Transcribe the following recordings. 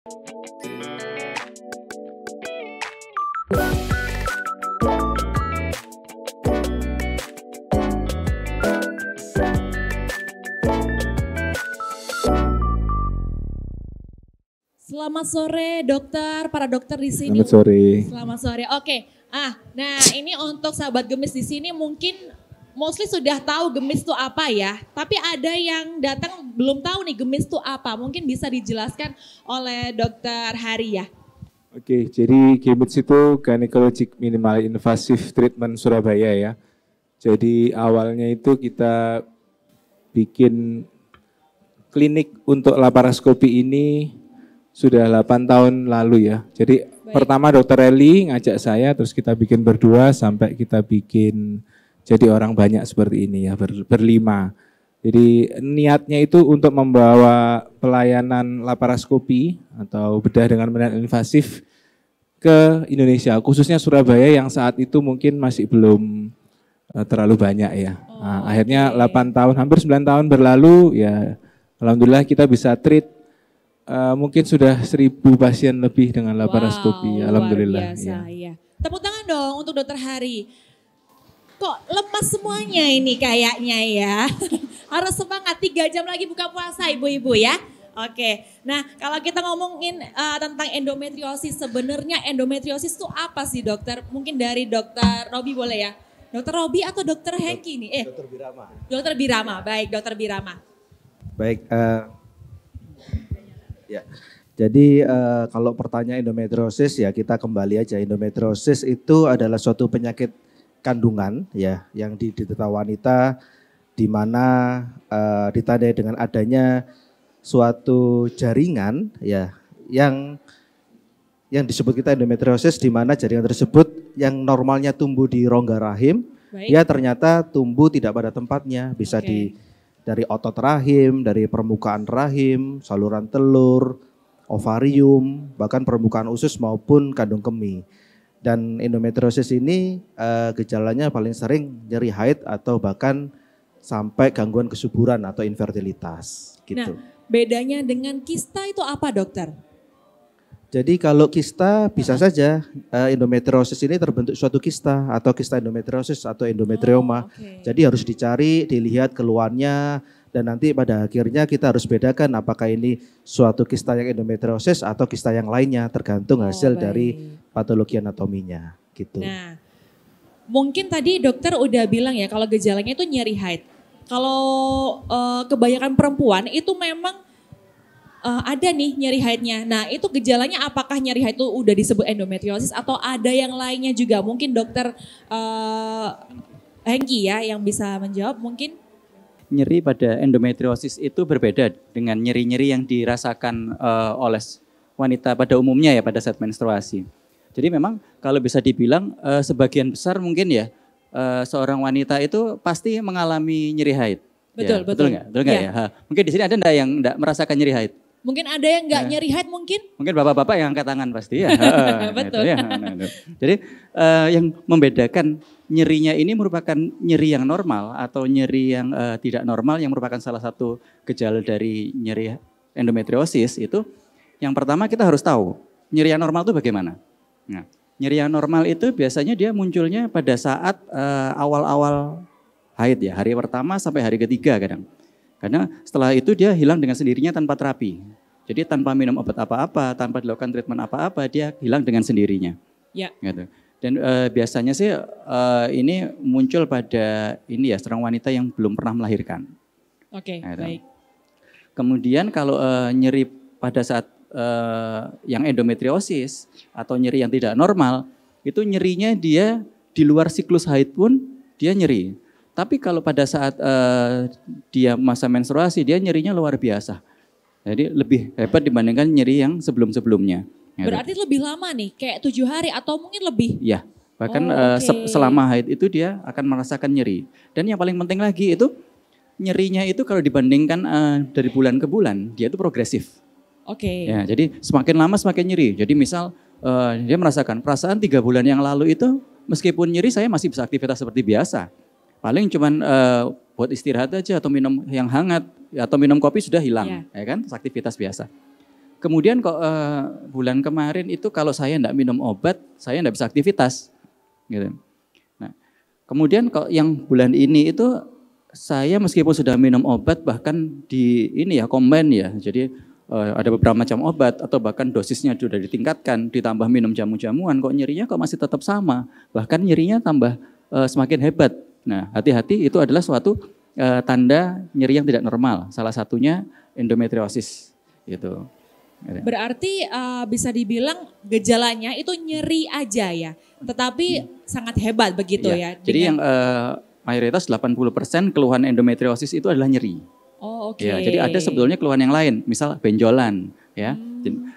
Selamat sore dokter, para dokter di sini. Selamat sore. Selamat sore. Oke. Nah ini untuk sahabat Gemis di sini mungkin mostly sudah tahu Gemis itu apa ya. Tapi ada yang datang belum tahu nih Gemis itu apa. Mungkin bisa dijelaskan oleh dokter Hari ya. Oke, jadi GMITS itu Gynecologic Minimal Invasive Treatment Surabaya ya. Jadi awalnya itu kita bikin klinik untuk laparoskopi ini sudah 8 tahun lalu ya. Jadi pertama dokter Eli ngajak saya, terus kita bikin berdua sampai kita bikin jadi orang banyak seperti ini ya, berlima. Jadi niatnya itu untuk membawa pelayanan laparoskopi atau bedah dengan menitan invasif ke Indonesia, khususnya Surabaya yang saat itu mungkin masih belum terlalu banyak ya. Nah, akhirnya 8 tahun, hampir 9 tahun berlalu ya, alhamdulillah kita bisa treat mungkin sudah 1.000 pasien lebih dengan laparoskopi, alhamdulillah. Luar biasa, ya. Tepuk tangan dong untuk dokter Hari. Kok lemas semuanya ini kayaknya ya. Harus semangat, 3 jam lagi buka puasa ibu-ibu ya. Oke, nah kalau kita ngomongin tentang endometriosis, sebenarnya endometriosis itu apa sih dokter? Mungkin dari dokter Robi boleh ya? Dokter Robi atau dokter Hengki nih? Dokter Birama. Dokter Birama, baik dokter Birama. Baik, ya. Jadi kalau pertanyaan endometriosis ya kita kembali aja. Endometriosis itu adalah suatu penyakit kandungan ya yang diderita wanita di mana ditandai dengan adanya suatu jaringan ya yang disebut kita endometriosis, di mana jaringan tersebut yang normalnya tumbuh di rongga rahim, ya ternyata tumbuh tidak pada tempatnya, bisa dari otot rahim, dari permukaan rahim, saluran telur, ovarium, bahkan permukaan usus maupun kandung kemih. Dan endometriosis ini gejalanya paling sering nyeri haid atau bahkan sampai gangguan kesuburan atau infertilitas gitu. Nah, bedanya dengan kista itu apa dokter? Jadi kalau kista bisa saja endometriosis ini terbentuk suatu kista atau kista endometriosis atau endometrioma. Jadi harus dicari, dilihat keluhannya, dan nanti pada akhirnya kita harus bedakan apakah ini suatu kista yang endometriosis atau kista yang lainnya, tergantung hasil dari patologi anatominya gitu. Nah, mungkin tadi dokter udah bilang ya kalau gejalanya itu nyeri haid. Kalau kebanyakan perempuan itu memang ada nih nyeri haidnya. Nah itu gejalanya apakah nyeri haid itu udah disebut endometriosis atau ada yang lainnya juga? Mungkin dokter Hengki ya yang bisa menjawab mungkin. Nyeri pada endometriosis itu berbeda dengan nyeri-nyeri yang dirasakan oleh wanita pada umumnya ya pada saat menstruasi. Jadi memang kalau bisa dibilang sebagian besar mungkin ya seorang wanita itu pasti mengalami nyeri haid. Betul, ya, betul. Betul nggak ya? Mungkin di sini ada enggak yang enggak merasakan nyeri haid? Mungkin ada yang enggak nyeri haid mungkin? Mungkin bapak-bapak yang angkat tangan pasti ya. Betul. Ya. Jadi yang membedakan nyerinya ini merupakan nyeri yang normal atau nyeri yang tidak normal yang merupakan salah satu gejala dari nyeri endometriosis itu. Yang pertama kita harus tahu nyeri yang normal itu bagaimana. Nah, nyeri yang normal itu biasanya dia munculnya pada saat awal-awal haid ya, hari pertama sampai hari ketiga kadang. Karena setelah itu dia hilang dengan sendirinya tanpa terapi. Jadi tanpa minum obat apa-apa, tanpa dilakukan treatment apa-apa, dia hilang dengan sendirinya. Ya. Gitu. Dan biasanya sih ini muncul pada ini ya seorang wanita yang belum pernah melahirkan. Oke, gitu. baik. Kemudian kalau nyeri pada saat yang endometriosis atau nyeri yang tidak normal, itu nyerinya dia di luar siklus haid pun dia nyeri. Tapi kalau pada saat dia masa menstruasi, dia nyerinya luar biasa. Jadi lebih hebat dibandingkan nyeri yang sebelum-sebelumnya. Berarti lebih lama nih, kayak 7 hari atau mungkin lebih? Ya, bahkan selama haid itu dia akan merasakan nyeri. Dan yang paling penting lagi itu, nyerinya itu kalau dibandingkan dari bulan ke bulan, dia itu progresif. Ya, jadi semakin lama semakin nyeri. Jadi misal dia merasakan perasaan 3 bulan yang lalu itu, meskipun nyeri saya masih bisa aktivitas seperti biasa. Paling cuman buat istirahat aja atau minum yang hangat atau minum kopi sudah hilang, ya kan? Aktivitas biasa. kemudian kok bulan kemarin itu kalau saya enggak minum obat, saya enggak bisa aktivitas. Gitu. Nah, kemudian kok yang bulan ini itu saya meskipun sudah minum obat bahkan di ini ya combine ya. Jadi ada beberapa macam obat atau bahkan dosisnya sudah ditingkatkan, ditambah minum jamu-jamuan kok nyerinya kok masih tetap sama. Bahkan nyerinya tambah semakin hebat. Nah, hati-hati itu adalah suatu tanda nyeri yang tidak normal. Salah satunya endometriosis gitu. Berarti bisa dibilang gejalanya itu nyeri aja ya, tetapi sangat hebat begitu ya. Jadi yang mayoritas 80% keluhan endometriosis itu adalah nyeri. Oh, oke. Ya, jadi ada sebetulnya keluhan yang lain, misal benjolan ya.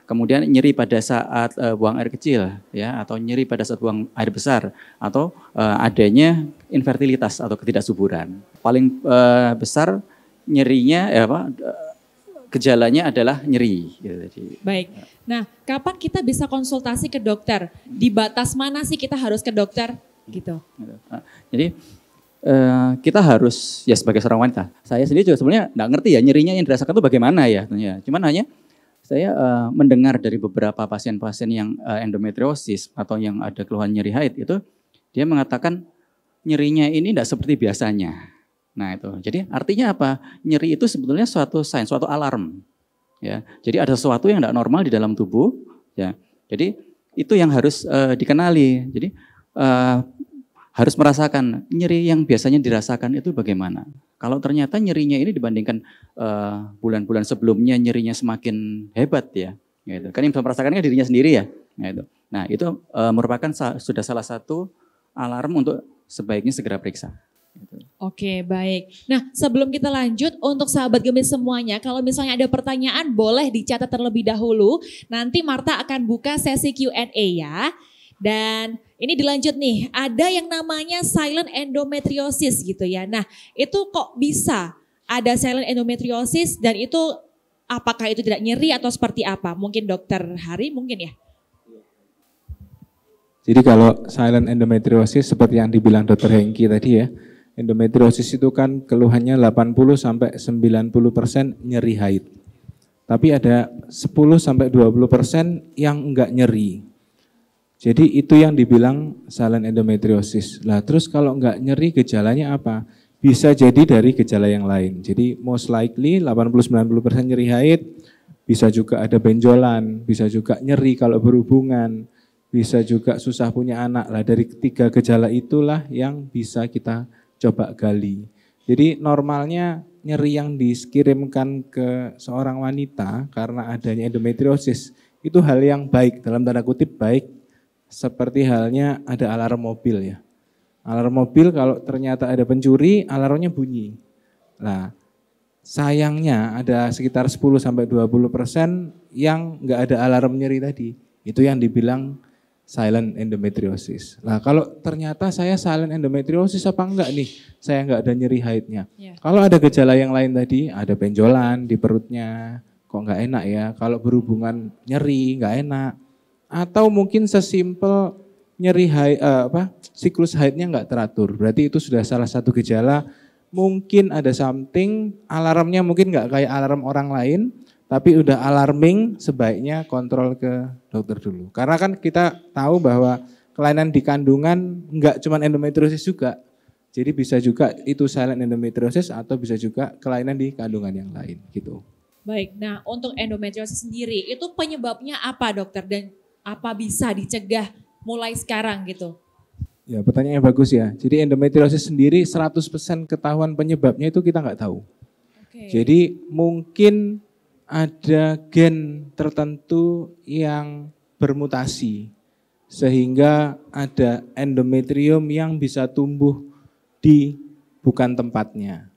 Kemudian nyeri pada saat buang air kecil ya, atau nyeri pada saat buang air besar, atau adanya infertilitas atau ketidaksuburan. Paling besar nyerinya gejalanya adalah nyeri. Gitu. Baik. Nah, kapan kita bisa konsultasi ke dokter? Di batas mana sih kita harus ke dokter? Gitu. Jadi kita harus ya sebagai seorang wanita. Saya sendiri juga sebenarnya nggak ngerti ya nyerinya yang dirasakan itu bagaimana ya. Cuman hanya saya mendengar dari beberapa pasien-pasien yang endometriosis atau yang ada keluhan nyeri haid itu dia mengatakan nyerinya ini tidak seperti biasanya. Nah itu, jadi artinya apa? Nyeri itu sebetulnya suatu sign, suatu alarm. Ya, jadi ada sesuatu yang tidak normal di dalam tubuh. Ya, jadi itu yang harus dikenali. Jadi harus merasakan nyeri yang biasanya dirasakan itu bagaimana. Kalau ternyata nyerinya ini dibandingkan bulan-bulan sebelumnya nyerinya semakin hebat ya. Gitu. Kan yang bisa merasakannya dirinya sendiri ya. Gitu. Nah itu merupakan sudah salah satu alarm untuk sebaiknya segera periksa. Oke, baik. Nah, sebelum kita lanjut, untuk sahabat Gemis semuanya, kalau misalnya ada pertanyaan boleh dicatat terlebih dahulu. Nanti Martha akan buka sesi Q&A ya. Dan ini dilanjut nih, ada yang namanya silent endometriosis gitu ya. Nah, itu kok bisa ada silent endometriosis dan itu apakah itu tidak nyeri atau seperti apa? Mungkin Dokter Hari mungkin ya? Jadi kalau silent endometriosis seperti yang dibilang Dr. Hengki tadi ya, endometriosis itu kan keluhannya 80-90% nyeri haid. Tapi ada 10-20% yang enggak nyeri. Jadi itu yang dibilang silent endometriosis. Lah terus kalau enggak nyeri gejalanya apa? Bisa jadi dari gejala yang lain. Jadi most likely 80-90% nyeri haid, bisa juga ada benjolan, bisa juga nyeri kalau berhubungan, bisa juga susah punya anak. Lah dari ketiga gejala itulah yang bisa kita coba gali. Jadi normalnya nyeri yang dikirimkan ke seorang wanita karena adanya endometriosis itu hal yang baik, dalam tanda kutip baik, seperti halnya ada alarm mobil ya. Alarm mobil kalau ternyata ada pencuri, alarmnya bunyi. Nah, sayangnya ada sekitar 10-20% yang enggak ada alarm nyeri tadi. Itu yang dibilang silent endometriosis. Nah kalau ternyata saya silent endometriosis apa enggak nih? Saya enggak ada nyeri haidnya. Yeah. Kalau ada gejala yang lain tadi, ada benjolan di perutnya, kok enggak enak ya. Kalau berhubungan nyeri, enggak enak. Atau mungkin sesimpel nyeri haid, siklus haidnya enggak teratur. Berarti itu sudah salah satu gejala. Mungkin ada something, alarmnya mungkin enggak kayak alarm orang lain. Tapi udah alarming, sebaiknya kontrol ke dokter dulu. Karena kan kita tahu bahwa kelainan di kandungan enggak cuma endometriosis juga. Jadi bisa juga itu silent endometriosis atau bisa juga kelainan di kandungan yang lain gitu. Baik, nah untuk endometriosis sendiri itu penyebabnya apa dokter dan apa bisa dicegah mulai sekarang gitu? Ya pertanyaannya bagus ya. Jadi endometriosis sendiri 100% ketahuan penyebabnya itu kita nggak tahu. Okay. Jadi mungkin ada gen tertentu yang bermutasi sehingga ada endometrium yang bisa tumbuh di bukan tempatnya.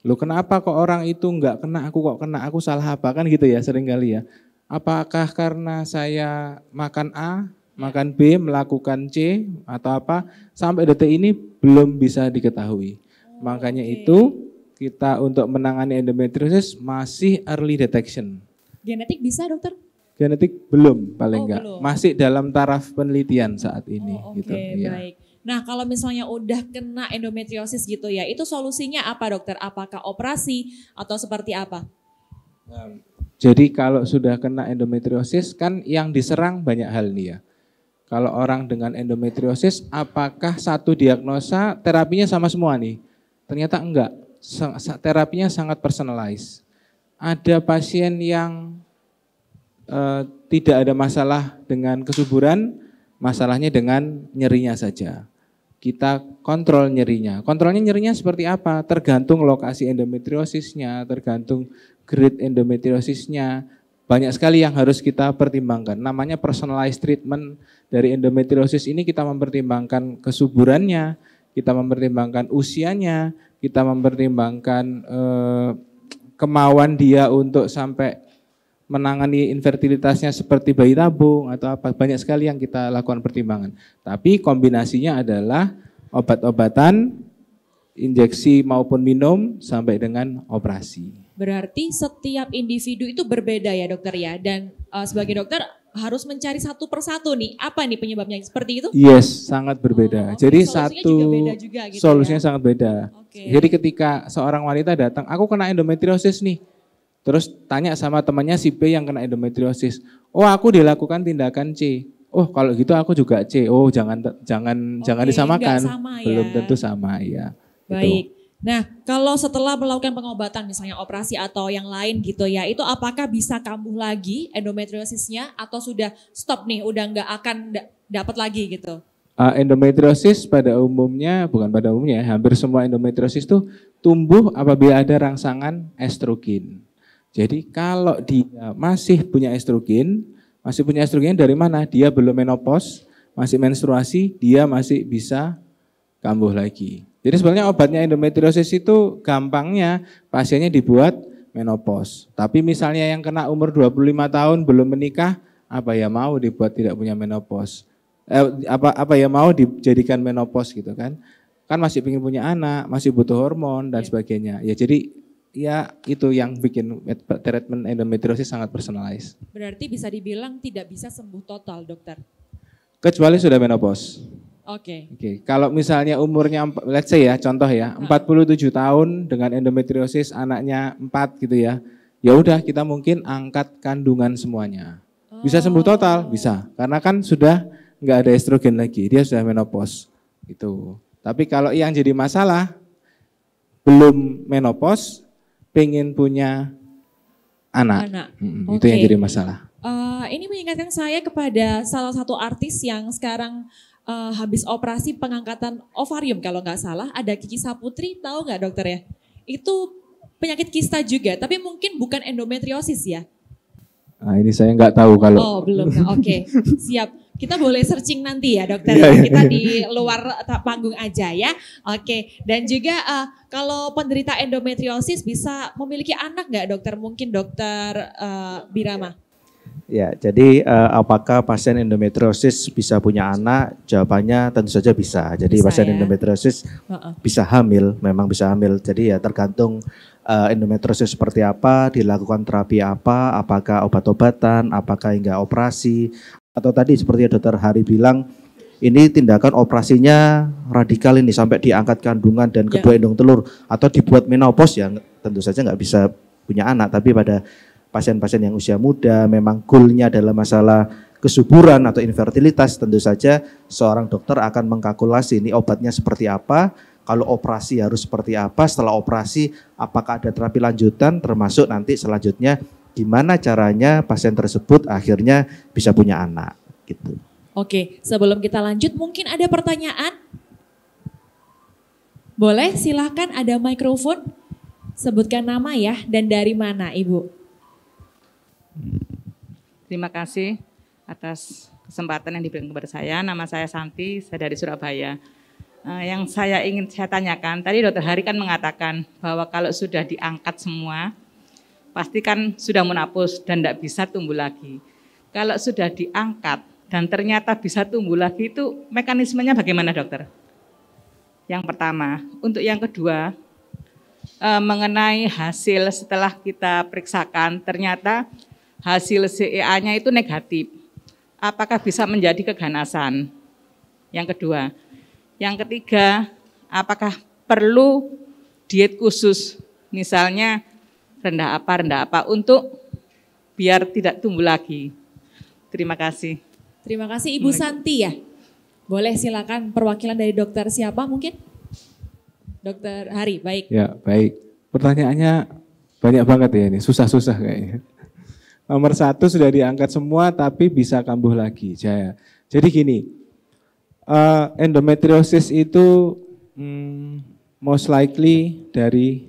Loh kenapa kok orang itu enggak kena, aku kok kena, aku salah apa kan gitu ya seringkali ya. Apakah karena saya makan A, makan B, melakukan C atau apa, sampai detik ini belum bisa diketahui. Makanya itu kita untuk menangani endometriosis masih early detection. Genetik bisa dokter? Genetik belum paling enggak. Belum. Masih dalam taraf penelitian saat ini. Gitu. Ya. Baik. Nah kalau misalnya udah kena endometriosis gitu ya, itu solusinya apa dokter? Apakah operasi atau seperti apa? Jadi kalau sudah kena endometriosis kan yang diserang banyak hal nih ya. Kalau orang dengan endometriosis, apakah satu diagnosa terapinya sama semua nih? Ternyata enggak, terapinya sangat personalized. Ada pasien yang tidak ada masalah dengan kesuburan, masalahnya dengan nyerinya saja. Kita kontrol nyerinya. Kontrolnya nyerinya seperti apa? Tergantung lokasi endometriosisnya, tergantung grade endometriosisnya. Banyak sekali yang harus kita pertimbangkan. Namanya personalized treatment dari endometriosis ini, kita mempertimbangkan kesuburannya, kita mempertimbangkan usianya, kita mempertimbangkan kemauan dia untuk sampai menangani infertilitasnya seperti bayi tabung atau apa. Banyak sekali yang kita lakukan pertimbangan. Tapi kombinasinya adalah obat-obatan, injeksi maupun minum sampai dengan operasi. Berarti setiap individu itu berbeda ya dokter ya, dan sebagai dokter harus mencari satu persatu nih, apa nih penyebabnya seperti itu? Yes, sangat berbeda. Jadi solusinya satu juga beda juga gitu solusinya ya? sangat beda. Jadi ketika seorang wanita datang, aku kena endometriosis nih, terus tanya sama temannya si B yang kena endometriosis, oh aku dilakukan tindakan C, oh kalau gitu aku juga C, oh jangan disamakan, sama belum ya. tentu sama ya. Baik. Nah, kalau setelah melakukan pengobatan misalnya operasi atau yang lain gitu ya, itu apakah bisa kambuh lagi endometriosisnya atau sudah stop nih, udah nggak akan dapat lagi gitu? Endometriosis pada umumnya, bukan pada umumnya, hampir semua endometriosis itu tumbuh apabila ada rangsangan estrogen. Jadi kalau dia masih punya estrogen dari mana? Dia belum menopause, masih menstruasi, dia masih bisa kambuh lagi. Jadi sebenarnya obatnya endometriosis itu gampangnya pasiennya dibuat menopause. Tapi misalnya yang kena umur 25 tahun belum menikah, apa ya mau dibuat tidak punya menopause? Apa ya mau dijadikan menopause gitu kan? Kan masih ingin punya anak, masih butuh hormon dan sebagainya. Ya jadi ya itu yang bikin treatment endometriosis sangat personalized. Berarti bisa dibilang tidak bisa sembuh total, dokter? Kecuali sudah menopause. Oke. Kalau misalnya umurnya, let's say ya, contoh ya, 47 tahun dengan endometriosis, anaknya 4 gitu ya. Ya udah kita mungkin angkat kandungan semuanya. Bisa sembuh total, bisa. Karena kan sudah nggak ada estrogen lagi, dia sudah menopause gitu. Tapi kalau yang jadi masalah belum menopause, pengen punya anak. Itu yang jadi masalah. Ini mengingatkan saya kepada salah satu artis yang sekarang habis operasi pengangkatan ovarium kalau nggak salah, ada Kiki Saputri, tahu nggak dokter ya? Itu penyakit kista juga, tapi mungkin bukan endometriosis ya? Nah, ini saya nggak tahu kalau. Oh belum, oke. Siap. Kita boleh searching nanti ya dokter, ya. Kita di luar panggung aja ya. Oke, dan juga kalau penderita endometriosis bisa memiliki anak nggak dokter? Mungkin dokter Birama? Ya, jadi apakah pasien endometriosis bisa punya anak? Jawabannya tentu saja bisa. Jadi bisa, pasien ya? endometriosis bisa hamil, memang bisa hamil. Jadi ya tergantung endometriosis seperti apa, dilakukan terapi apa, apakah obat-obatan, apakah hingga operasi, atau tadi seperti Dr. Hari bilang, ini tindakan operasinya radikal ini sampai diangkat kandungan dan kedua indung telur atau dibuat menopause, ya tentu saja nggak bisa punya anak. Tapi pada pasien-pasien yang usia muda memang goalnya adalah masalah kesuburan atau infertilitas, tentu saja seorang dokter akan mengkalkulasi ini obatnya seperti apa, kalau operasi harus seperti apa, setelah operasi apakah ada terapi lanjutan, termasuk nanti selanjutnya gimana caranya pasien tersebut akhirnya bisa punya anak gitu. Oke, sebelum kita lanjut mungkin ada pertanyaan? Boleh, silahkan, ada mikrofon. Sebutkan nama ya dan dari mana Ibu. Terima kasih atas kesempatan yang diberikan kepada saya. Nama saya Santi, saya dari Surabaya. Yang saya ingin saya tanyakan, tadi Dr. Hari kan mengatakan bahwa kalau sudah diangkat semua, pasti kan sudah menopause dan tidak bisa tumbuh lagi. Kalau sudah diangkat dan ternyata bisa tumbuh lagi, itu mekanismenya bagaimana dokter? Yang pertama. Untuk yang kedua, mengenai hasil setelah kita periksakan, ternyata hasil CEA-nya itu negatif. Apakah bisa menjadi keganasan? Yang kedua. Yang ketiga, apakah perlu diet khusus? Misalnya rendah apa untuk biar tidak tumbuh lagi. Terima kasih. Terima kasih Ibu Santi ya. Boleh silakan perwakilan dari dokter siapa mungkin? Dokter Hari, baik. Ya, baik. Pertanyaannya banyak banget ya ini, susah-susah kayaknya. Nomor 1 sudah diangkat semua tapi bisa kambuh lagi. Jadi gini, endometriosis itu most likely dari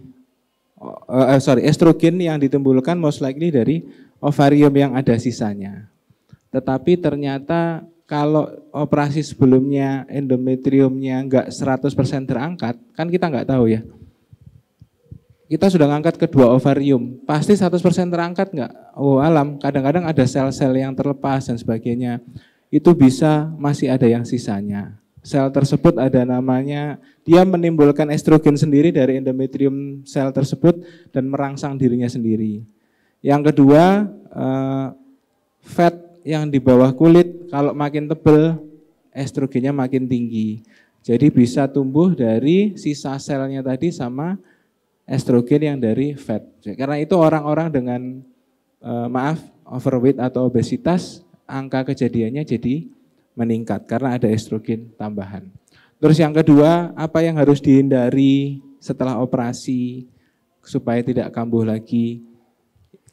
estrogen yang ditimbulkan most likely dari ovarium yang ada sisanya. Tetapi ternyata kalau operasi sebelumnya endometriumnya enggak 100% terangkat, kan kita enggak tahu ya. Kita sudah ngangkat kedua ovarium, pasti 100% terangkat enggak? Oh alam, kadang-kadang ada sel-sel yang terlepas dan sebagainya. Itu bisa masih ada yang sisanya. Sel tersebut ada namanya, dia menimbulkan estrogen sendiri dari endometrium sel tersebut dan merangsang dirinya sendiri. Yang kedua, fat yang di bawah kulit kalau makin tebal, estrogennya makin tinggi. Jadi bisa tumbuh dari sisa selnya tadi sama estrogen yang dari fat. Karena itu orang-orang dengan overweight atau obesitas, angka kejadiannya jadi meningkat karena ada estrogen tambahan. Terus yang kedua, apa yang harus dihindari setelah operasi supaya tidak kambuh lagi?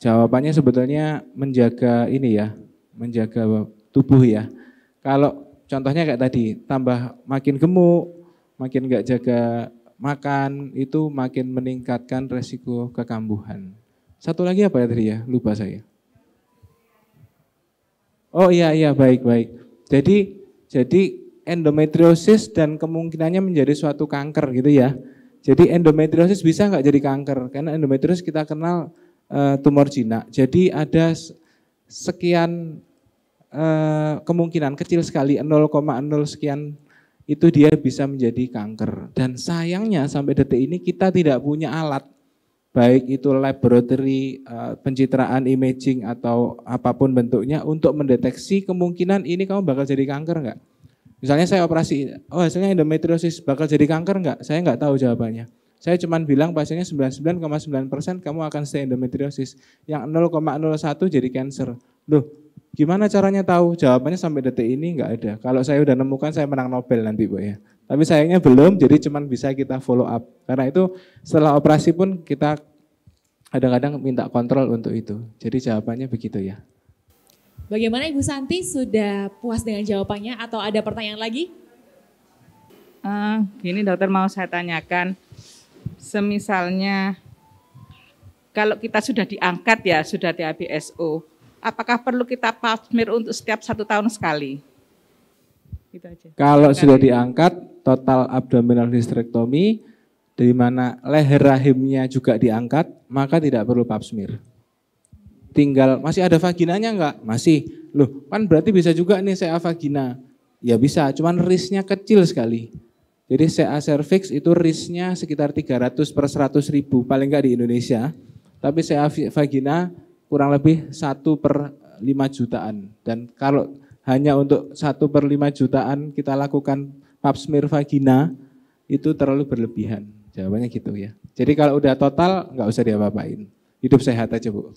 Jawabannya sebetulnya menjaga ini ya, menjaga tubuh ya. Kalau contohnya kayak tadi, tambah makin gemuk, makin enggak jaga makan, itu makin meningkatkan resiko kekambuhan. Satu lagi apa ya tadi ya? Lupa saya. Oh iya, baik. Jadi endometriosis dan kemungkinannya menjadi suatu kanker gitu ya. Jadi endometriosis bisa enggak jadi kanker? Karena endometriosis kita kenal tumor jinak. Jadi ada sekian kemungkinan kecil sekali 0,0 sekian itu dia bisa menjadi kanker. Dan sayangnya sampai detik ini kita tidak punya alat, baik itu laboratory, pencitraan, imaging atau apapun bentuknya untuk mendeteksi kemungkinan ini kamu bakal jadi kanker enggak. Misalnya saya operasi, hasilnya endometriosis, bakal jadi kanker enggak? Saya enggak tahu jawabannya. Saya cuma bilang pasiennya 99,9% kamu akan stay endometriosis, yang 0,01 jadi cancer. Loh, gimana caranya tahu? Jawabannya sampai detik ini enggak ada. Kalau saya udah nemukan saya menang Nobel nanti Bu ya. Tapi sayangnya belum, jadi cuma bisa kita follow up. Karena itu setelah operasi pun kita kadang-kadang minta kontrol untuk itu. Jadi jawabannya begitu ya. Bagaimana Ibu Santi, sudah puas dengan jawabannya atau ada pertanyaan lagi? Gini dokter, mau saya tanyakan, semisalnya kalau kita sudah diangkat ya, sudah THBSO, apakah perlu kita pap smear untuk setiap 1 tahun sekali? Gitu aja. Kalau sudah diangkat, total abdominal hysterectomy, dari mana leher rahimnya juga diangkat, maka tidak perlu pap smear. Tinggal, masih ada vaginanya enggak? Masih. Loh, kan berarti bisa juga nih CA vagina. Ya bisa, cuman risknya kecil sekali. Jadi CA cervix itu risknya sekitar 300 per 100 ribu, paling enggak di Indonesia. Tapi CA vagina kurang lebih 1 per 5 jutaan. Dan kalau hanya untuk 1 per 5 jutaan kita lakukan pap smear vagina, itu terlalu berlebihan. Jawabannya gitu ya. Jadi kalau udah total nggak usah diapa-apain. Hidup sehat aja Bu.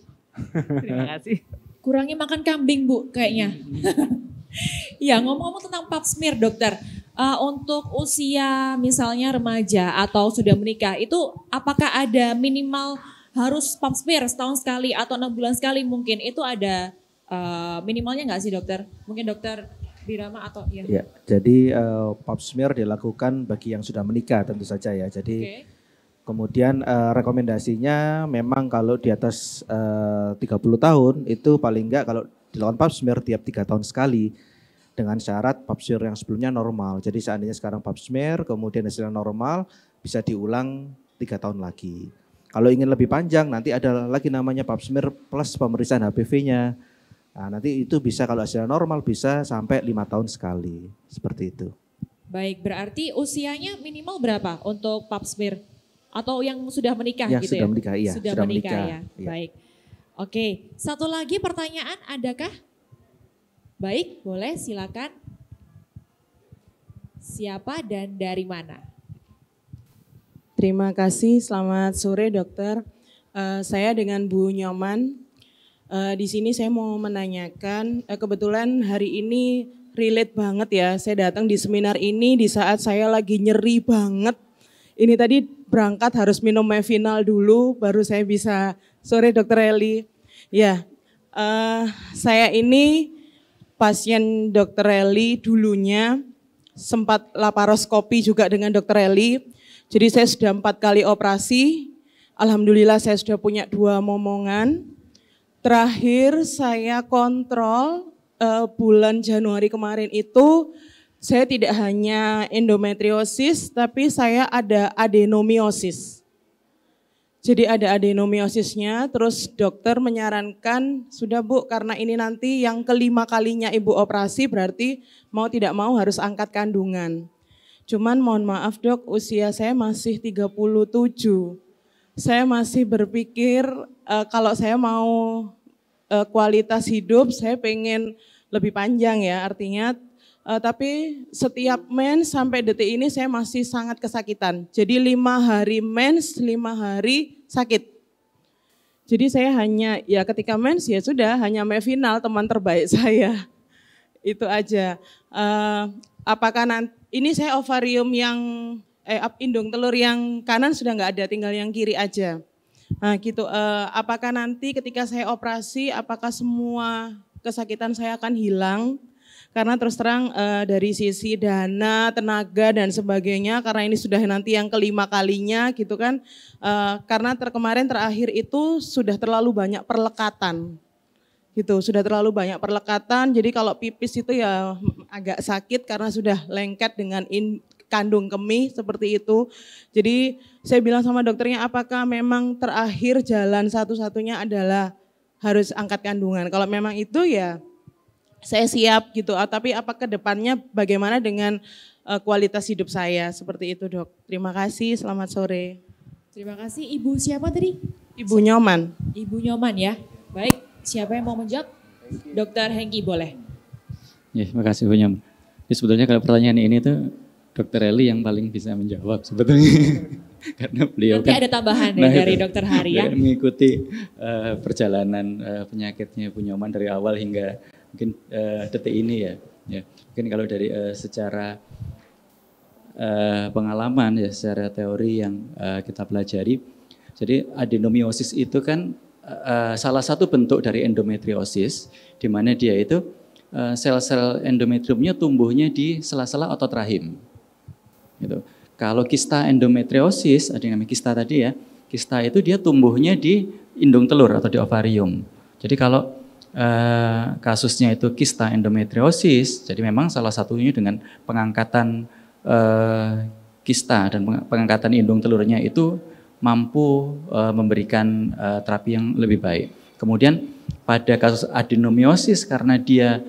Terima kasih. Kurangi makan kambing Bu kayaknya. Ya, ngomong-ngomong tentang pap smear dokter, untuk usia misalnya remaja atau sudah menikah, itu apakah ada minimal harus pap smear setahun sekali atau 6 bulan sekali mungkin? Itu ada minimalnya nggak sih dokter? Mungkin dokter Birama atau ya? Ya, jadi pap smear dilakukan bagi yang sudah menikah tentu saja ya. Jadi kemudian rekomendasinya memang kalau di atas 30 tahun itu paling enggak kalau dilakukan pap smear tiap 3 tahun sekali dengan syarat pap smear yang sebelumnya normal. Jadi seandainya sekarang pap smear kemudian hasilnya normal bisa diulang 3 tahun lagi. Kalau ingin lebih panjang nanti ada lagi namanya pap smear plus pemeriksaan HPV-nya. Nah, nanti itu bisa kalau hasilnya normal bisa sampai 5 tahun sekali, seperti itu. Baik, berarti usianya minimal berapa untuk pap smear? Atau yang sudah menikah yang gitu sudah ya? Menikah, iya, sudah menikah ya, iya. Baik. Oke, satu lagi pertanyaan adakah? Baik, boleh silakan. Siapa dan dari mana? Terima kasih, selamat sore dokter. Saya dengan Bu Nyoman. Di sini saya mau menanyakan, kebetulan hari ini relate banget ya. Saya datang di seminar ini di saat saya lagi nyeri banget. Ini tadi berangkat harus minum Mevinal dulu, baru saya bisa. Sore Dokter Eli. Ya, saya ini pasien Dokter Eli dulunya, sempat laparoskopi juga dengan Dokter Eli. Jadi saya sudah 4 kali operasi. Alhamdulillah saya sudah punya 2 momongan. Terakhir saya kontrol bulan Januari kemarin itu, saya tidak hanya endometriosis, tapi saya ada adenomiosis. Jadi ada adenomiosisnya, terus dokter menyarankan, sudah Bu, karena ini nanti yang kelima kalinya Ibu operasi, berarti mau tidak mau harus angkat kandungan. Cuman mohon maaf Dok, usia saya masih 37. Saya masih berpikir kalau saya mau kualitas hidup, saya pengen lebih panjang ya, artinya tapi setiap mens sampai detik ini saya masih sangat kesakitan. Jadi 5 hari mens, 5 hari sakit. Jadi saya hanya, ya ketika mens ya sudah, hanya Mevinal teman terbaik saya. Itu aja. Apakah nanti, ini saya ovarium yang, indung telur yang kanan sudah nggak ada, tinggal yang kiri aja. Nah gitu, apakah nanti ketika saya operasi, apakah semua kesakitan saya akan hilang? Karena terus terang dari sisi dana, tenaga dan sebagainya, karena ini sudah nanti yang kelima kalinya gitu kan. Karena kemarin terakhir itu sudah terlalu banyak perlekatan. Gitu, sudah terlalu banyak perlekatan, jadi kalau pipis itu ya agak sakit karena sudah lengket dengan kandung kemih seperti itu. Jadi saya bilang sama dokternya, apakah memang terakhir jalan satu-satunya adalah harus angkat kandungan. Kalau memang itu ya saya siap gitu, tapi apa ke depannya bagaimana dengan kualitas hidup saya, seperti itu Dok. Terima kasih, selamat sore. Terima kasih. Ibu siapa tadi? Ibu Nyoman. Ibu Nyoman ya. Baik, siapa yang mau menjawab? Dokter Hengki boleh. Ya, terima kasih Bu Nyoman. Ya, sebetulnya kalau pertanyaan ini tuh Dokter Eli yang paling bisa menjawab sebetulnya. Karena beliau nanti kan ada tambahan dari Dokter Hari ya. Mengikuti perjalanan penyakitnya Bu Nyoman dari awal hingga mungkin detik ini ya. Mungkin kalau dari secara pengalaman ya, secara teori yang kita pelajari. Jadi adenomiosis itu kan salah satu bentuk dari endometriosis, di mana dia itu sel-sel endometriumnya tumbuhnya di sela-sela otot rahim. Gitu. Kalau kista endometriosis, ada yang namanya kista tadi ya, kista itu dia tumbuhnya di indung telur atau di ovarium. Jadi kalau kasusnya itu kista endometriosis, jadi memang salah satunya dengan pengangkatan kista dan pengangkatan indung telurnya itu mampu memberikan terapi yang lebih baik. Kemudian pada kasus adenomiosis karena dia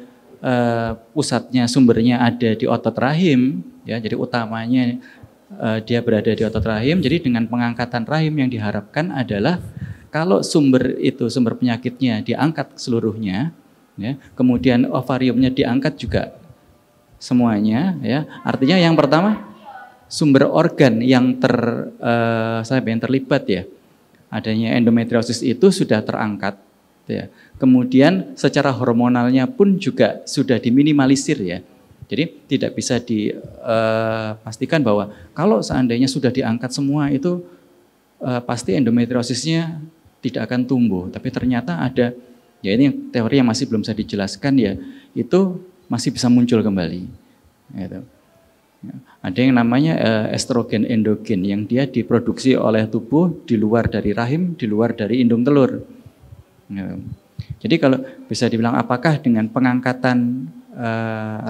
pusatnya sumbernya ada di otot rahim, ya, jadi utamanya dia berada di otot rahim. Jadi dengan pengangkatan rahim yang diharapkan adalah kalau sumber penyakitnya diangkat seluruhnya, ya, kemudian ovariumnya diangkat juga semuanya, ya. Artinya yang pertama sumber organ yang terlibat ya, adanya endometriosis itu sudah terangkat, ya. Kemudian secara hormonalnya pun juga sudah diminimalisir ya. Jadi tidak bisa dipastikan bahwa kalau seandainya sudah diangkat semua itu pasti endometriosisnya tidak akan tumbuh. Tapi ternyata ada, ya ini teori yang masih belum bisa dijelaskan ya, itu masih bisa muncul kembali. Gitu. Ada yang namanya estrogen endogen yang dia diproduksi oleh tubuh di luar dari rahim, di luar dari indung telur. Gitu. Jadi kalau bisa dibilang apakah dengan pengangkatan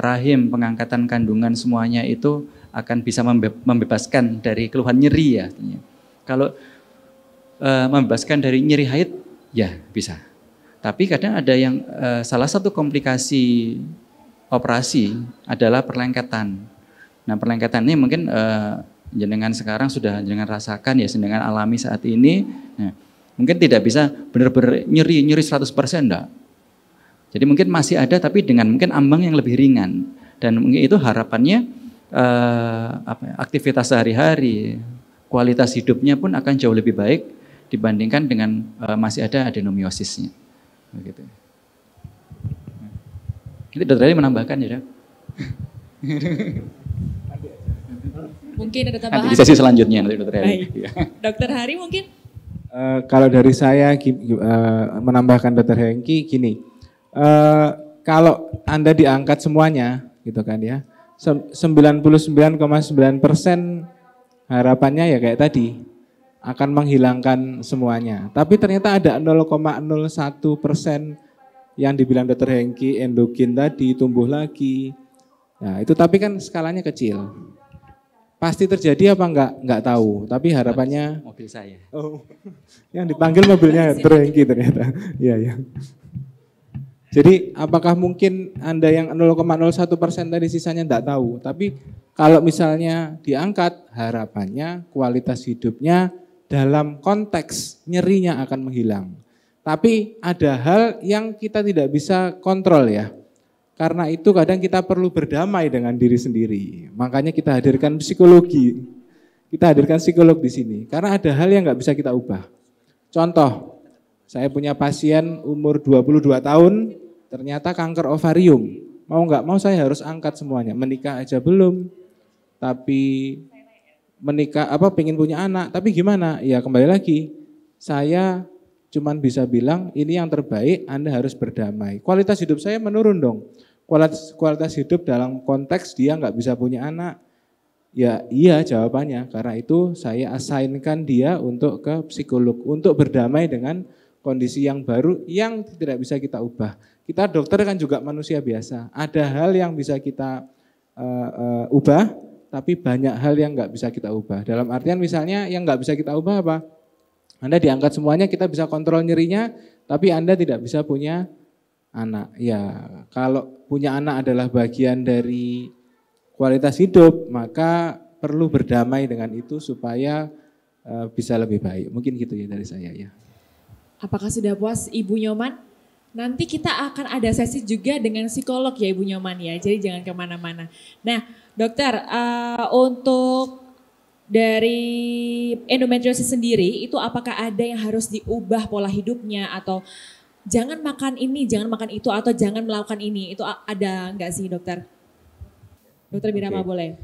rahim, pengangkatan kandungan semuanya itu akan bisa membebaskan dari keluhan nyeri ya. Kalau membebaskan dari nyeri haid, ya bisa. Tapi kadang ada yang salah satu komplikasi operasi adalah perlengketan. Nah perlengketan ini mungkin jenengan sekarang sudah jenengan rasakan ya, jenengan alami saat ini. Nah, mungkin tidak bisa benar-benar nyeri 100% enggak. Jadi mungkin masih ada tapi dengan mungkin ambang yang lebih ringan. Dan mungkin itu harapannya aktivitas sehari-hari, kualitas hidupnya pun akan jauh lebih baik dibandingkan dengan masih ada adenomiosisnya. Begitu. Nanti dokter Heri menambahkan ya, Dok. Mungkin ada Nanti tambahan. di sesi selanjutnya nanti dokter Heri. Baik. Dokter Hari mungkin? Kalau dari saya menambahkan Dr. Hengki gini, kalau Anda diangkat semuanya gitu kan ya, 99,9% harapannya ya kayak tadi akan menghilangkan semuanya. Tapi ternyata ada 0,01% yang dibilang Dr. Hengki endogen tadi tumbuh lagi. Nah itu tapi kan skalanya kecil. Pasti terjadi apa enggak tahu, tapi harapannya mobil saya. oh, yang dipanggil mobilnya Dr. Hengki ternyata. Iya, iya. Jadi apakah mungkin Anda yang 0,01% tadi sisanya enggak tahu, tapi kalau misalnya diangkat harapannya kualitas hidupnya dalam konteks nyerinya akan menghilang. Tapi ada hal yang kita tidak bisa kontrol ya. Karena itu kadang kita perlu berdamai dengan diri sendiri. Makanya kita hadirkan psikologi. Kita hadirkan psikolog di sini. Karena ada hal yang nggak bisa kita ubah. Contoh, saya punya pasien umur 22 tahun, ternyata kanker ovarium. Mau nggak mau saya harus angkat semuanya. Menikah aja belum, tapi pengen punya anak. Tapi gimana? Ya kembali lagi, saya cuman bisa bilang ini yang terbaik, Anda harus berdamai. Kualitas hidup saya menurun dong. Kualitas hidup dalam konteks dia nggak bisa punya anak. Ya iya jawabannya, karena itu saya assignkan dia untuk ke psikolog, untuk berdamai dengan kondisi yang baru yang tidak bisa kita ubah. Kita dokter kan juga manusia biasa, ada hal yang bisa kita ubah, tapi banyak hal yang nggak bisa kita ubah. Dalam artian misalnya yang nggak bisa kita ubah apa? Anda diangkat semuanya, kita bisa kontrol nyerinya, tapi Anda tidak bisa punya anak. Ya, kalau punya anak adalah bagian dari kualitas hidup, maka perlu berdamai dengan itu supaya bisa lebih baik. Mungkin gitu ya dari saya ya. Apakah sudah puas Ibu Nyoman? Nanti kita akan ada sesi juga dengan psikolog ya Ibu Nyoman ya, jadi jangan kemana-mana. Nah dokter, untuk dari endometriosis sendiri itu apakah ada yang harus diubah pola hidupnya atau jangan makan ini, jangan makan itu atau jangan melakukan ini, itu ada enggak sih dokter? Dokter Birama boleh.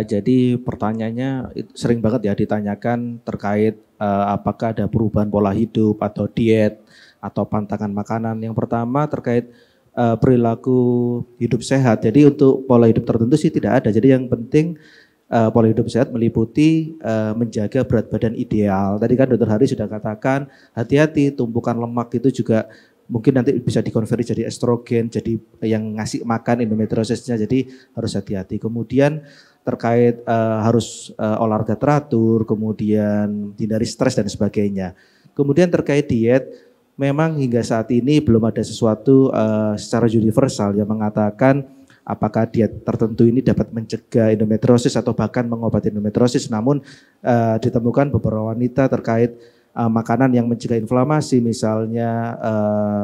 Jadi pertanyaannya sering banget ya ditanyakan terkait apakah ada perubahan pola hidup atau diet atau pantangan makanan. Yang pertama terkait perilaku hidup sehat. Jadi untuk pola hidup tertentu sih tidak ada. Jadi yang penting pola hidup sehat meliputi menjaga berat badan ideal. Tadi kan Dr. Hari sudah katakan hati-hati tumpukan lemak itu juga mungkin nanti bisa dikonversi jadi estrogen, jadi yang ngasih makan endometriosisnya, jadi harus hati-hati. Kemudian terkait harus olahraga teratur, kemudian hindari stres dan sebagainya. Kemudian terkait diet, memang hingga saat ini belum ada sesuatu secara universal yang mengatakan apakah diet tertentu ini dapat mencegah endometriosis atau bahkan mengobati endometriosis. Namun ditemukan beberapa wanita terkait makanan yang mencegah inflamasi, misalnya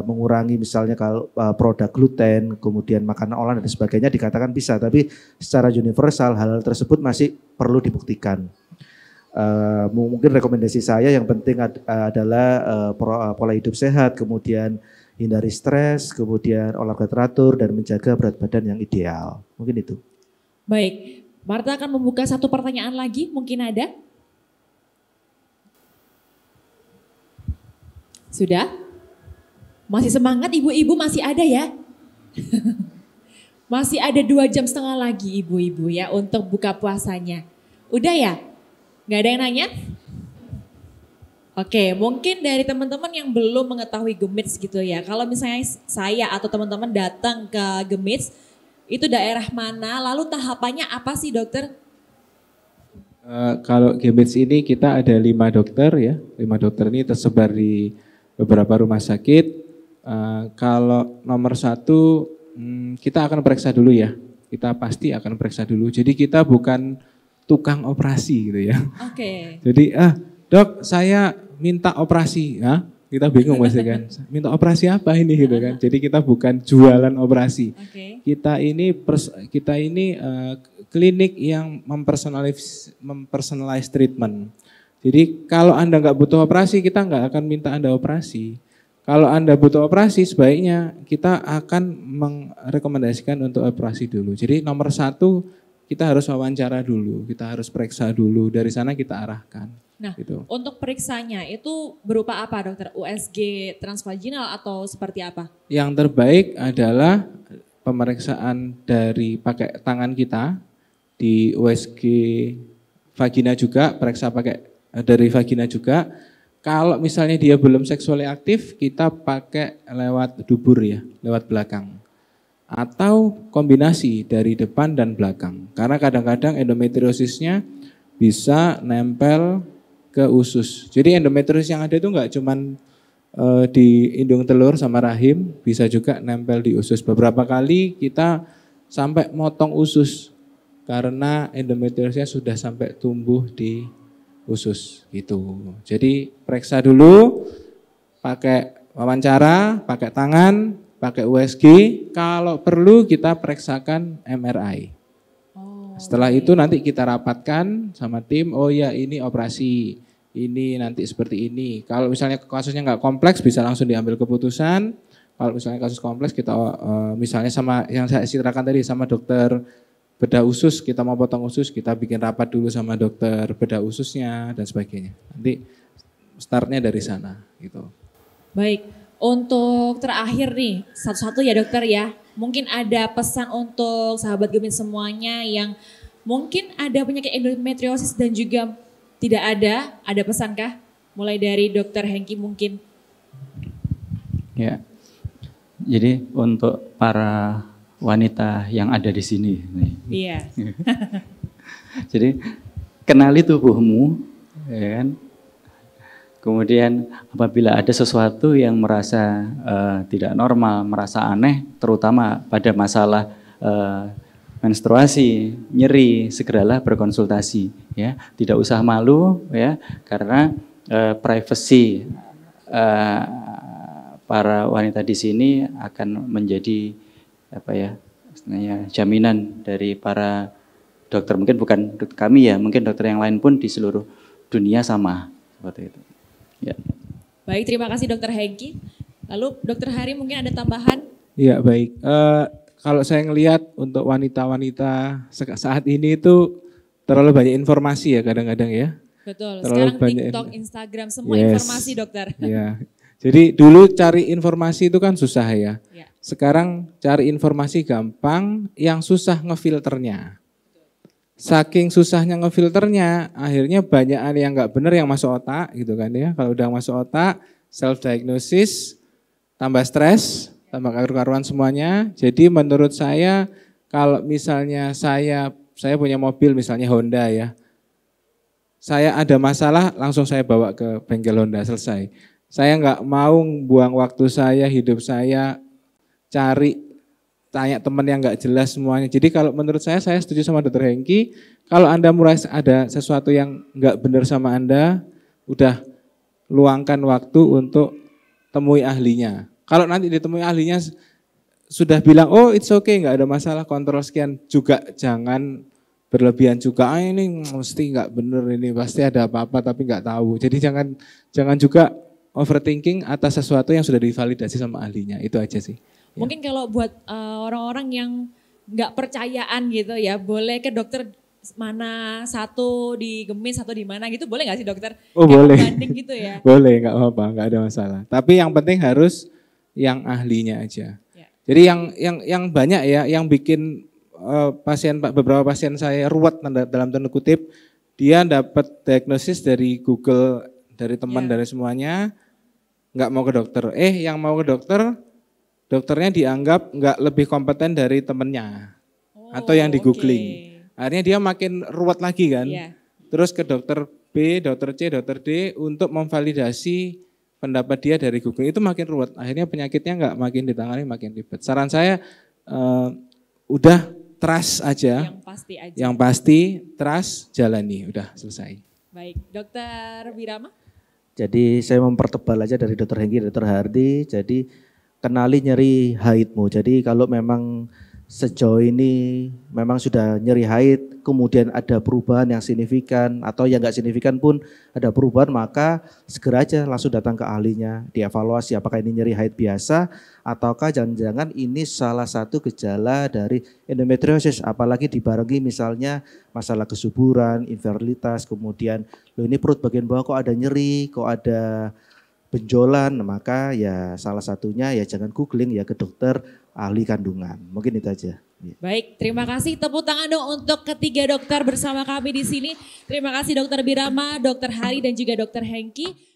mengurangi misalnya kalau produk gluten, kemudian makanan olahan dan sebagainya dikatakan bisa. Tapi secara universal hal tersebut masih perlu dibuktikan. Mungkin rekomendasi saya yang penting adalah pola hidup sehat, kemudian hindari stres, kemudian olahraga teratur dan menjaga berat badan yang ideal. Mungkin itu. Baik, Marta akan membuka satu pertanyaan lagi, mungkin ada? Sudah? Masih semangat ibu-ibu masih ada ya? Masih ada 2,5 jam lagi ibu-ibu ya untuk buka puasanya. Udah ya? Gak ada yang nanya? Oke, mungkin dari teman-teman yang belum mengetahui Gemits gitu ya. Kalau misalnya saya atau teman-teman datang ke Gemits, itu daerah mana? Lalu tahapannya apa sih dokter? Kalau Gemits ini kita ada 5 dokter ya. 5 dokter ini tersebar di beberapa rumah sakit. Kalau nomor 1 kita akan periksa dulu ya. Kita pasti akan periksa dulu. Jadi kita bukan tukang operasi gitu ya. Oke. Jadi dok saya minta operasi, kita bingung pasti kan. Minta operasi apa ini gitu kan. Jadi kita bukan jualan operasi. Kita ini klinik yang mempersonalize treatment. Jadi kalau Anda nggak butuh operasi, kita nggak akan minta Anda operasi. Kalau Anda butuh operasi, sebaiknya kita akan merekomendasikan untuk operasi dulu. Jadi nomor satu, kita harus wawancara dulu, kita harus periksa dulu, dari sana kita arahkan. Nah, gitu. Untuk periksanya itu berupa apa dokter? USG transvaginal atau seperti apa? Yang terbaik adalah pemeriksaan dari pakai tangan kita, di USG vagina juga, periksa pakai dari vagina juga. Kalau misalnya dia belum seksually aktif, kita pakai lewat dubur ya, lewat belakang. Atau kombinasi dari depan dan belakang. Karena kadang-kadang endometriosisnya bisa nempel ke usus. Jadi endometriosis yang ada itu enggak cuman di indung telur sama rahim, bisa juga nempel di usus. Beberapa kali kita sampai motong usus karena endometriosisnya sudah sampai tumbuh di usus gitu. Jadi periksa dulu, pakai wawancara, pakai tangan, pakai USG. Kalau perlu kita periksakan MRI. Setelah itu nanti kita rapatkan sama tim. Oh ya ini operasi, ini nanti seperti ini. Kalau misalnya kasusnya nggak kompleks bisa langsung diambil keputusan. Kalau misalnya kasus kompleks kita misalnya sama yang saya ceritakan tadi sama dokter bedah usus, kita mau potong usus, kita bikin rapat dulu sama dokter bedah ususnya dan sebagainya. Nanti startnya dari sana gitu. Baik, untuk terakhir nih, satu-satu ya dokter ya. Mungkin ada pesan untuk sahabat Gemini semuanya yang mungkin ada penyakit endometriosis dan juga tidak ada pesankah? Mulai dari dokter Hengki mungkin. Ya, jadi untuk para wanita yang ada di sini. Iya. Jadi kenali tubuhmu, ya kan? Kemudian apabila ada sesuatu yang merasa tidak normal, merasa aneh, terutama pada masalah menstruasi, nyeri, segeralah berkonsultasi. Ya, tidak usah malu, ya, karena privasi para wanita di sini akan menjadi apa ya, istilahnya jaminan dari para dokter, mungkin bukan kami ya, mungkin dokter yang lain pun di seluruh dunia sama seperti itu. Ya. Baik, terima kasih dokter Hengki. Lalu dokter Hari mungkin ada tambahan? Iya baik, kalau saya ngelihat untuk wanita-wanita saat ini itu terlalu banyak informasi ya kadang-kadang ya. Betul, Terlalu sekarang banyak, TikTok, Instagram, semua yes, informasi dokter. Ya. Jadi dulu cari informasi itu kan susah ya. Ya. Sekarang cari informasi gampang, yang susah ngefilternya. Saking susahnya ngefilternya, akhirnya banyakan yang nggak benar yang masuk otak gitu kan ya. Kalau udah masuk otak, self diagnosis, tambah stres, tambah karu-karuan semuanya. Jadi menurut saya kalau misalnya saya punya mobil misalnya Honda ya. Saya ada masalah langsung saya bawa ke bengkel Honda, selesai. Saya nggak mau buang waktu saya, hidup saya tanya teman yang nggak jelas semuanya. Jadi kalau menurut saya setuju sama Dr. Hengki. Kalau Anda merasa ada sesuatu yang nggak benar sama Anda, udah luangkan waktu untuk temui ahlinya. Kalau nanti ditemui ahlinya sudah bilang, oh it's okay, nggak ada masalah, kontrol sekian, juga jangan berlebihan juga. Ini mesti nggak benar, ini pasti ada apa-apa tapi nggak tahu. Jadi jangan juga overthinking atas sesuatu yang sudah divalidasi sama ahlinya, itu aja sih. Mungkin kalau buat orang-orang yang nggak percayaan gitu ya, boleh ke dokter mana, satu di Gemis, satu di mana gitu, boleh nggak sih dokter? Oh kayak boleh. Banding gitu ya. Boleh, nggak apa-apa, nggak ada masalah. Tapi yang penting harus yang ahlinya aja. Ya. Jadi yang banyak ya, yang bikin beberapa pasien saya ruwet dalam tanda kutip, dia dapat diagnosis dari Google, dari teman, dari semuanya, nggak mau ke dokter. Yang mau ke dokter, dokternya dianggap nggak lebih kompeten dari temennya atau yang di googling. Akhirnya dia makin ruwet lagi kan. Terus ke dokter B, dokter C, dokter D untuk memvalidasi pendapat dia dari Google, itu makin ruwet. Akhirnya penyakitnya nggak makin ditangani, makin ribet. Saran saya udah trust aja. Yang pasti aja. Yang pasti trust, jalani, udah selesai. Baik, dokter Wirama. Jadi saya mempertebal aja dari Dr. Hengki, Dr. Hardi. Jadi kenali nyeri haidmu. Jadi kalau memang sejauh ini memang sudah nyeri haid, kemudian ada perubahan yang signifikan atau yang enggak signifikan pun ada perubahan, maka segera aja langsung datang ke ahlinya, dievaluasi apakah ini nyeri haid biasa ataukah jangan-jangan ini salah satu gejala dari endometriosis, apalagi dibarengi misalnya masalah kesuburan, infertilitas, kemudian loh ini perut bagian bawah kok ada nyeri, kok ada benjolan, maka ya salah satunya ya jangan googling ya ke dokter ahli kandungan. Mungkin itu aja. Baik, terima kasih. Tepuk tangan dong untuk ketiga dokter bersama kami di sini. Terima kasih Dokter Birama, Dokter Hari dan juga Dokter Hengki.